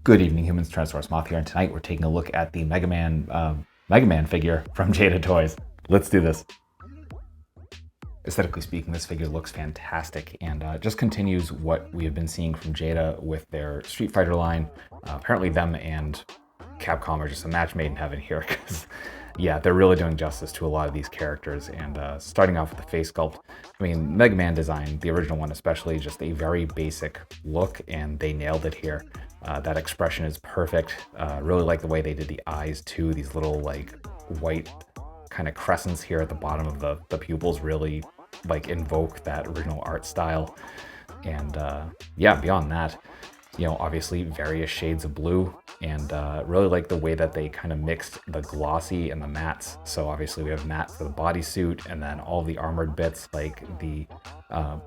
Good evening, humans. Tyrannosaurusmoth here, and tonight we're taking a look at the Mega Man figure from Jada Toys. Let's do this. Aesthetically speaking, this figure looks fantastic and just continues what we have been seeing from Jada with their Street Fighter line. Apparently them and Capcom are just a match made in heaven here, because yeah, they're really doing justice to a lot of these characters. And starting off with the face sculpt, I mean, Mega Man design, the original one especially, just a very basic look, and they nailed it here. That expression is perfect. Really like the way they did the eyes too. These little like white kind of crescents here at the bottom of the pupils really like invoke that original art style. And yeah, beyond that, you know, obviously various shades of blue, and really like the way that they kind of mixed the glossy and the mattes. So obviously we have matte for the bodysuit, and then all the armored bits like the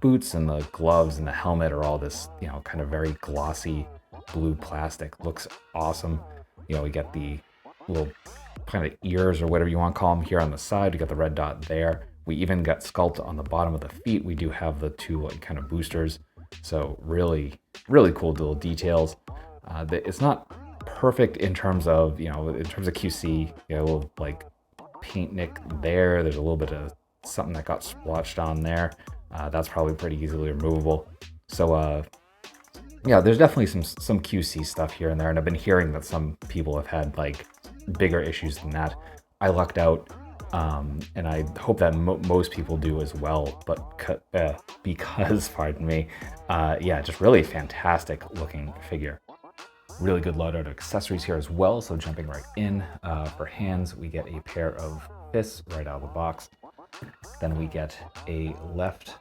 boots and the gloves and the helmet are all this, you know, kind of very glossy blue plastic. Looks awesome. You know, we get the little kind of ears or whatever you want to call them here on the side. We got the red dot there. We even got sculpt on the bottom of the feet. We do have the two like kind of boosters. So really cool little details. It's not perfect in terms of, you know, in terms of QC, you know, a little like paint nick there. There's a little bit of something that got splotched on there. That's probably pretty easily removable. So yeah, there's definitely some QC stuff here and there, and I've been hearing that some people have had like bigger issues than that. I lucked out, and I hope that most people do as well. But because, pardon me, yeah, just really fantastic looking figure. Really good loadout of accessories here as well. So jumping right in, for hands, we get a pair of fists right out of the box. Then we get a left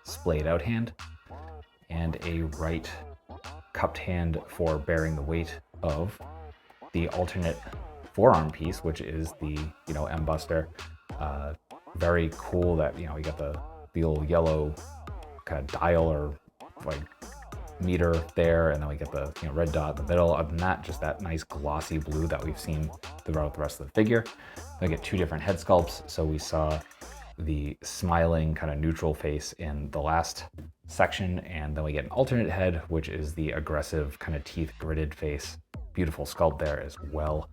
splayed out hand and a right cupped hand for bearing the weight of the alternate forearm piece, which is the, you know, M-Buster. Very cool that, you know, you got the little yellow kind of dial or like meter there, and then we get the, you know, red dot in the middle. Other than that, just that nice glossy blue that we've seen throughout the rest of the figure. Then we get two different head sculpts. So we saw the smiling kind of neutral face in the last section, and then we get an alternate head, which is the aggressive kind of teeth gritted face. Beautiful sculpt there as well.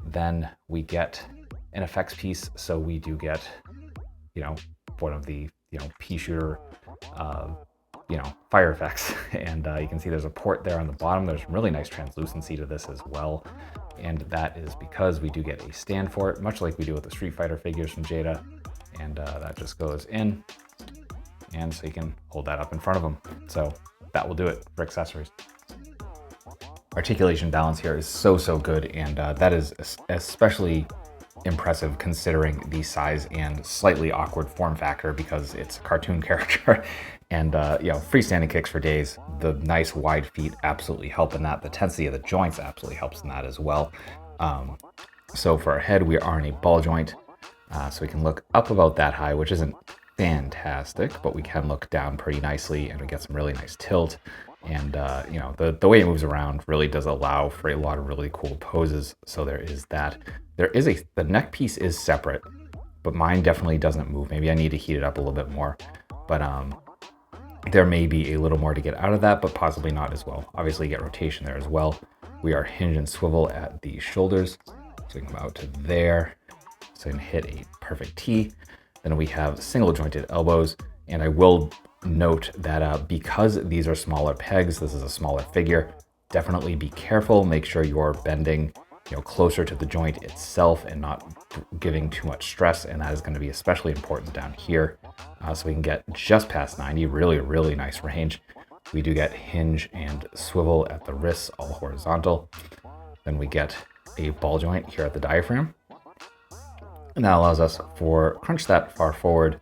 Then we get an effects piece, so we do get, you know, one of the, you know, pea shooter you know, fire effects. And you can see there's a port there on the bottom. There's really nice translucency to this as well, and that is because we do get a stand for it, much like we do with the Street Fighter figures from Jada. And that just goes in, and so you can hold that up in front of them. So that will do it for accessories. Articulation balance here is so good, and that is especially impressive considering the size and slightly awkward form factor, because it's a cartoon character. And you know, freestanding kicks for days. The nice wide feet absolutely help in that. The tensity of the joints absolutely helps in that as well. So for our head, we are in a ball joint. So we can look up about that high, which isn't fantastic, but we can look down pretty nicely, and we get some really nice tilt. And you know, the way it moves around really does allow for a lot of really cool poses. So there is that. The neck piece is separate, but mine definitely doesn't move. Maybe I need to heat it up a little bit more, but there may be a little more to get out of that, but possibly not as well. Obviously you get rotation there as well. We are hinge and swivel at the shoulders, so we can come out to there. So we can hit a perfect T. Then we have single jointed elbows, and I will note that because these are smaller pegs, this is a smaller figure, definitely be careful. Make sure you're bending, you know, closer to the joint itself and not giving too much stress, and that is going to be especially important down here. So we can get just past 90, really nice range. We do get hinge and swivel at the wrists, all horizontal. Then we get a ball joint here at the diaphragm, and that allows us for crunch that far forward.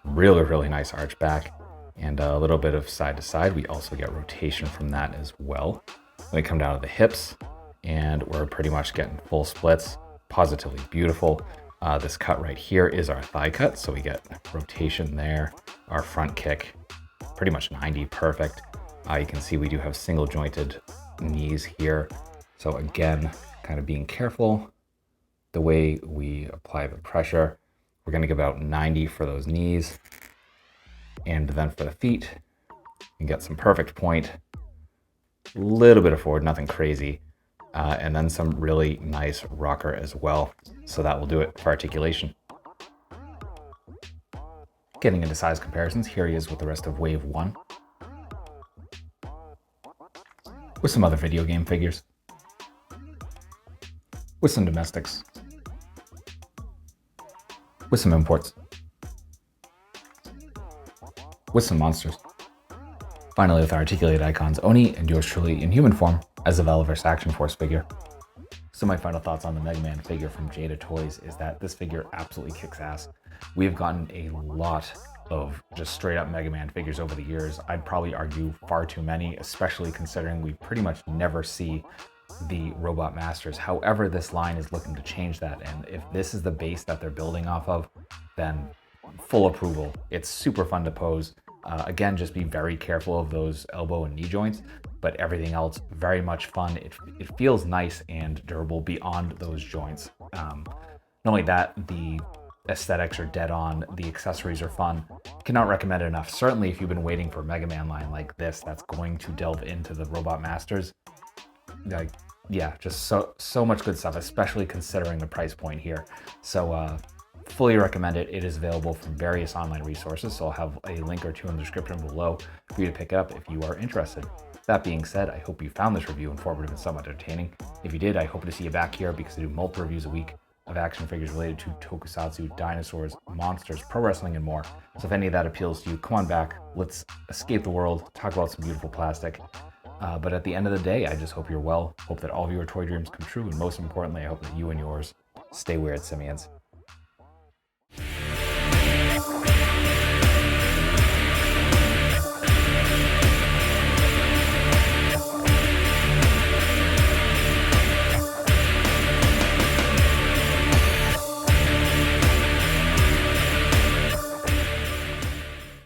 Really nice arch back, and a little bit of side to side. We also get rotation from that as well. Then we come down to the hips, and we're pretty much getting full splits. Positively beautiful. This cut right here is our thigh cut, so we get rotation there. Our front kick, pretty much 90, perfect. You can see we do have single jointed knees here. So again, kind of being careful the way we apply the pressure. We're going to give about 90 for those knees. And then for the feet, you get some perfect point. A little bit of forward, nothing crazy. And then some really nice rocker as well. So that will do it for articulation. Getting into size comparisons, here he is with the rest of Wave 1. With some other video game figures. With some domestics. With some imports. With some monsters. Finally, with our articulated icons, Oni and yours truly in human form as the Velaverse Action Force figure. So my final thoughts on the Mega Man figure from Jada Toys is that this figure absolutely kicks ass. We have gotten a lot of just straight up Mega Man figures over the years. I'd probably argue far too many, especially considering we pretty much never see the Robot Masters. However, this line is looking to change that, and if this is the base that they're building off of, then full approval. It's super fun to pose. Again, just be very careful of those elbow and knee joints, but everything else, very much fun. It feels nice and durable beyond those joints. Not only that, the aesthetics are dead on, the accessories are fun. Cannot recommend it enough. Certainly if you've been waiting for a Mega Man line like this that's going to delve into the Robot Masters, like, yeah, just so much good stuff, especially considering the price point here. So fully recommend it. It is available from various online resources, so I'll have a link or two in the description below for you to pick up if you are interested. That being said, I hope you found this review informative and somewhat entertaining. If you did, I hope to see you back here because I do multiple reviews a week of action figures related to tokusatsu, dinosaurs, monsters, pro wrestling, and more. So if any of that appeals to you, come on back. Let's escape the world, talk about some beautiful plastic. But at the end of the day, I just hope you're well, hope that all of your toy dreams come true, and most importantly, I hope that you and yours stay weird, simians.